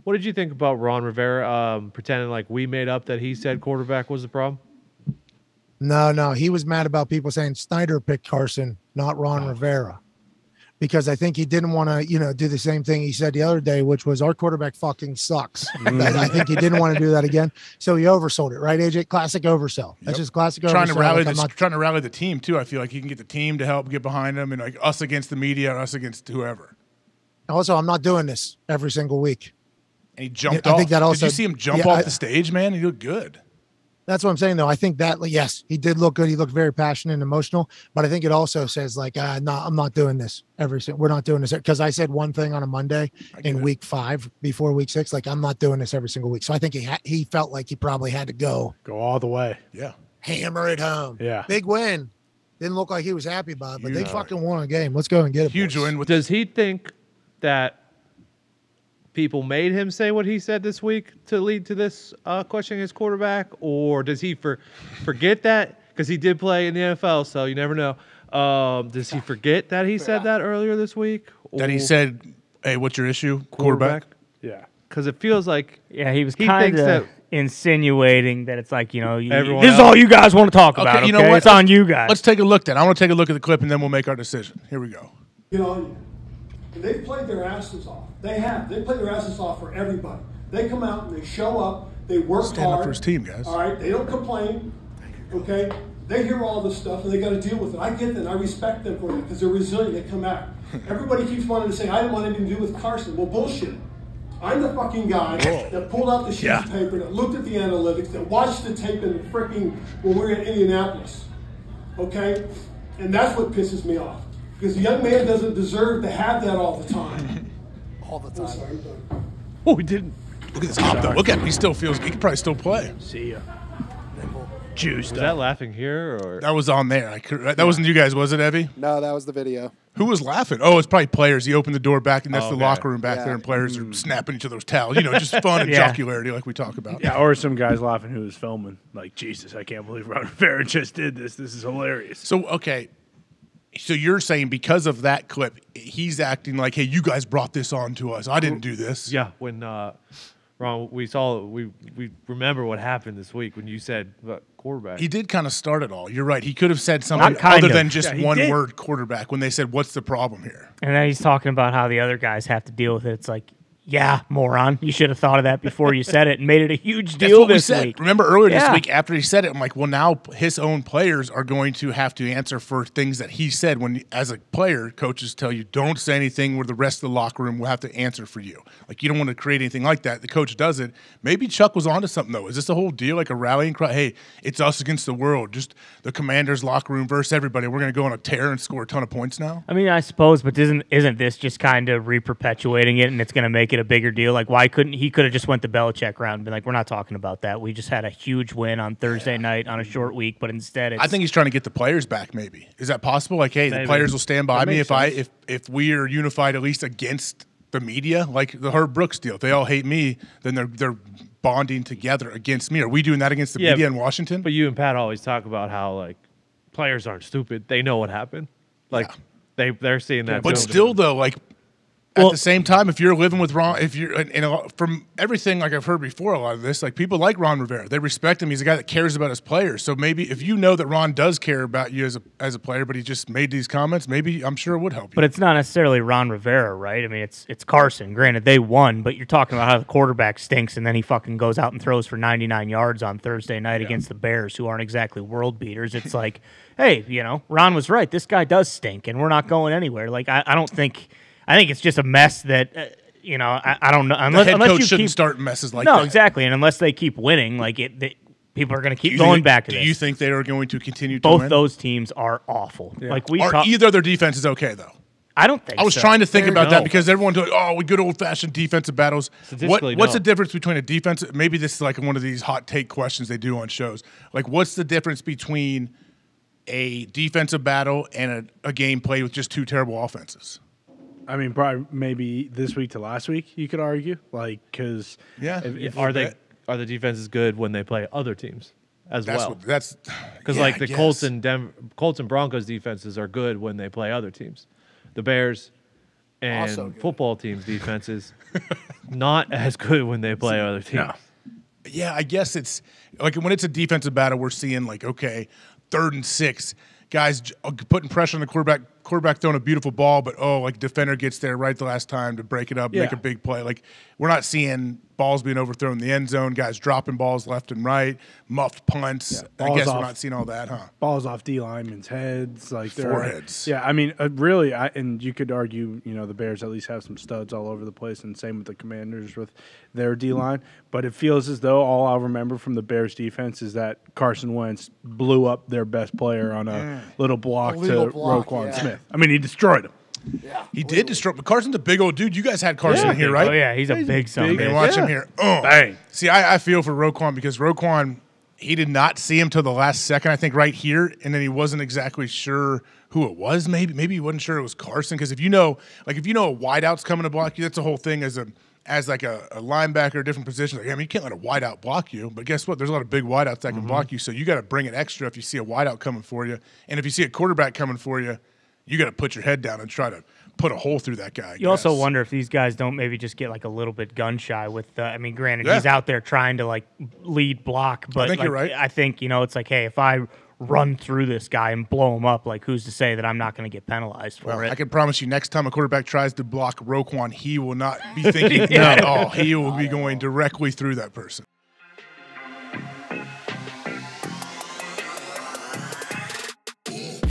What did you think about Ron Rivera pretending like we made up that he said quarterback was the problem? No, he was mad about people saying Snyder picked Carson, not Ron Rivera, because I think he didn't want to, do the same thing he said the other day, which was our quarterback fucking sucks. I think he didn't want to do that again, so he oversold it, right, AJ? Classic oversell. That's just classic trying oversell. Trying to rally the team too. I feel like he can get the team to help get behind him, and like us against the media, or us against whoever. Also, I'm not doing this every single week. And he jumped off. I think that also, did you see him jump off the stage, man? He looked good. That's what I'm saying, though. I think that, yes, he did look good. He looked very passionate and emotional. But I think it also says, like, no, I'm not doing this we're not doing this. Because I said one thing on a Monday in week 5 before week 6. Like, I'm not doing this every single week. So I think he felt like he probably had to go all the way. Yeah. Hammer it home. Yeah. Big win. Didn't look like he was happy about it, but they fucking won a game. Let's go and get it. Huge win. Does he think that people made him say what he said this week to lead to this questioning his quarterback, or does he forget that? Because he did play in the NFL, so you never know. Does he forget that he said that earlier this week? That he said, "Hey, what's your issue, quarterback?" Yeah, because it feels like he was kind of insinuating that it's like this is all you guys want to talk about. Okay, you know what? It's on you guys. Let's take a look then. I want to take a look at the clip and then we'll make our decision. Here we go. They've played their asses off. They have. They play their asses off for everybody. They come out and they show up. They work Stand hard. up for his team, guys. All right. They don't complain. Okay. They hear all this stuff and they got to deal with it. I get that. I respect them for it because they're resilient. They come out. Everybody keeps wanting to say, I didn't want anything to do with Carson. Well, bullshit. I'm the fucking guy that pulled out the sheet of paper, that looked at the analytics, that watched the tape in the freaking when we were in Indianapolis. Okay? And that's what pisses me off. Because the young man doesn't deserve to have that all the time. All the time. Sorry, he didn't. Look at this hop, though. Look at him. He still feels. He could probably still play. See ya. Was that laughing here or that was on there? That wasn't you guys, was it, Evie? No, that was the video. Who was laughing? Oh, it's probably players. He opened the door back, and that's the locker room back there, and players are snapping each other's towels. Just fun and jocularity like we talk about. Yeah, or some guys laughing who was filming. Like, Jesus, I can't believe Ron Rivera just did this. This is hilarious. So, okay. So you're saying because of that clip, he's acting like, hey, you guys brought this on to us. I didn't do this. Yeah, when Ron, we remember what happened this week when you said quarterback. He did kind of start it all. You're right. He could have said something other than just one word quarterback when they said, what's the problem here? And then he's talking about how the other guys have to deal with it. It's like, yeah, moron. You should have thought of that before you said it and made it a huge deal this week. Remember earlier this week after he said it, I'm like, well, now his own players are going to have to answer for things that he said when, as a player, coaches tell you, don't say anything where the rest of the locker room will have to answer for you. Like, you don't want to create anything like that. The coach does it. Maybe Chuck was onto something, though. Is this the whole deal, like a rallying cry? Hey, it's us against the world. Just the Commanders' locker room versus everybody. We're going to go on a tear and score a ton of points now? I mean, I suppose, but isn't this just kind of re-perpetuating it, and it's going to make it a bigger deal? Like, why couldn't he could have just went the Belichick route and been like, we're not talking about that. We just had a huge win on Thursday night on a short week, but instead I think he's trying to get the players back, maybe. Is that possible? Like, hey, the players will stand by me if we are unified at least against the media, like the Herb Brooks deal. If they all hate me, then they're bonding together against me. Are we doing that against the media in Washington? But you and Pat always talk about how, like, players aren't stupid. They know what happened. Like, they're seeing that. But still, though, like, at the same time, if you're living with Ron, from everything like I've heard before, a lot of this, like people like Ron Rivera, they respect him. He's a guy that cares about his players. So maybe if you know that Ron does care about you as a player, but he just made these comments, maybe I'm sure it would help you. But it's not necessarily Ron Rivera, right? I mean, it's Carson. Granted, they won, but you're talking about how the quarterback stinks, and then he fucking goes out and throws for 99 yards on Thursday night against the Bears, who aren't exactly world beaters. It's like, hey, Ron was right. This guy does stink, and we're not going anywhere. Like, I don't think. I think it's just a mess that, I don't know. Unless coach shouldn't start messes like that. No, exactly. And unless they keep winning, like people are going to keep going back to this. Do you think they are going to continue to win? Both those teams are awful. Yeah. Like either their defense is okay, though? I don't think so. I was trying to think about that because everyone's like, we good old-fashioned defensive battles. What's the difference between a defense? Maybe this is like one of these hot take questions they do on shows. Like, what's the difference between a defensive battle and a game played with just two terrible offenses? I mean, probably maybe this week to last week, you could argue, like because are the defenses good when they play other teams as well? That's because like the Colts and Broncos defenses are good when they play other teams. The Bears And Also good. football teams' defense is not as good when they play other teams. No. Yeah, I guess it's like when it's a defensive battle, we're seeing like, okay, 3rd and 6, guys putting pressure on the quarterback throwing a beautiful ball, but like defender gets there right the last time to break it up, make a big play. Like we're not seeing balls being overthrown in the end zone, guys dropping balls left and right, muffed punts. Yeah, I guess off, we're not seeing all that, huh? Balls off D linemen's heads, like foreheads. Yeah, I mean, really, and you could argue, the Bears at least have some studs all over the place, and same with the Commanders with their D line. But it feels as though all I'll remember from the Bears defense is that Carson Wentz blew up their best player on a little block Illegal to block, Roquan Smith. I mean, he destroyed him. Yeah, He did destroy, but Carson's a big old dude. You guys had Carson here, right? Oh yeah, he's a big son. You can watch him here. Bang. See, I feel for Roquan because Roquan, he did not see him till the last second, I think, right here, and then he wasn't exactly sure who it was. Maybe he wasn't sure it was Carson, because if you know a wideout's coming to block you, that's the whole thing as a linebacker, a different position. Like, I mean, you can't let a wideout block you, but guess what? There's a lot of big wideouts that can block you, so you got to bring it extra if you see a wideout coming for you, and if you see a quarterback coming for you, you got to put your head down and try to put a hole through that guy. You also wonder if these guys don't maybe just get like a little bit gun shy with. I mean, granted, he's out there trying to like lead block, but I think you're right. I think it's like, hey, if I run through this guy and blow him up, like who's to say that I'm not going to get penalized for it? I can promise you, next time a quarterback tries to block Roquan, he will not be thinking at all. He will be going directly through that person.